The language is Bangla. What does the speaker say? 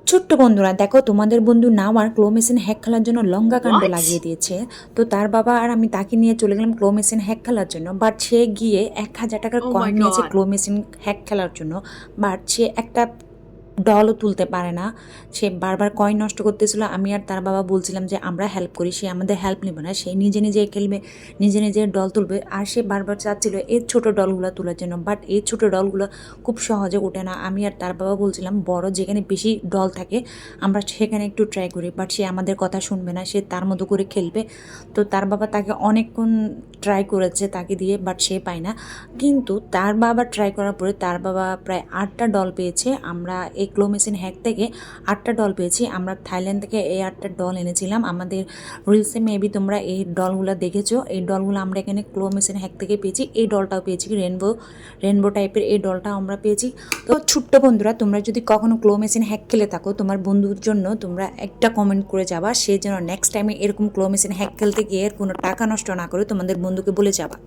ছোট্ট বন্ধুরা দেখো, তোমাদের বন্ধু নাও আর ক্লো মেশিন হ্যাক খেলার জন্য লঙ্কা কাণ্ড What? লাগিয়ে দিয়েছে। তো তার বাবা আর আমি তাকে নিয়ে চলে গেলাম ক্লো মেশিন হ্যাক খেলার জন্য। বাট সে গিয়ে 1,000 টাকার Oh my কয়েন নিয়েছে god. ক্লো মেশিন হ্যাক খেলার জন্য। বাট সে একটা ডলও তুলতে পারে না। সে বারবার কয়েন নষ্ট করতেছিল। আমি আর তার বাবা বলছিলাম যে আমরা হেল্প করি, সে আমাদের হেল্প নেবে না, সে নিজে নিজে খেলবে, নিজে নিজে ডল তুলবে। আর সে বারবার চাচ্ছিল এই ছোট ডলগুলো তোলার জন্য। বাট এই ছোট ডলগুলো খুব সহজে ওঠে না। আমি আর তার বাবা বলছিলাম বড় যেখানে বেশি ডল থাকে আমরা সেখানে একটু ট্রাই করি। বাট সে আমাদের কথা শুনবে না, সে তার মতো করে খেলবে। তো তার বাবা তাকে অনেকক্ষণ ট্রাই করেছে তাকে দিয়ে, বাট সে পায় না। কিন্তু তার বাবা ট্রাই করার পরে তার বাবা প্রায় 8টা ডল পেয়েছে। আমরা এই ক্লো মেশিন হ্যাক থেকে 8টা ডল পেয়েছি। আমরা থাইল্যান্ড থেকে এই 8টা ডল এনেছিলাম। আমাদের রিলসে মেবি তোমরা এই ডলগুলো দেখেছো। এই ডলগুলো আমরা এখানে ক্লো মেশিন হ্যাক থেকে পেয়েছি। এই ডলটাও পেয়েছি রেনবো রেনবো টাইপের, এই ডলটাও আমরা পেয়েছি। তো ছোট্ট বন্ধুরা, তোমরা যদি কখনো ক্লো মেশিন হ্যাক খেলে থাকো, তোমার বন্ধুর জন্য তোমরা একটা কমেন্ট করে যাবা, সে যেন নেক্সট টাইমে এরকম ক্লো মেশিন হ্যাক খেলতে গিয়ে কোনো টাকা নষ্ট না করে তোমাদের বন্ধুকে বলে যাবা।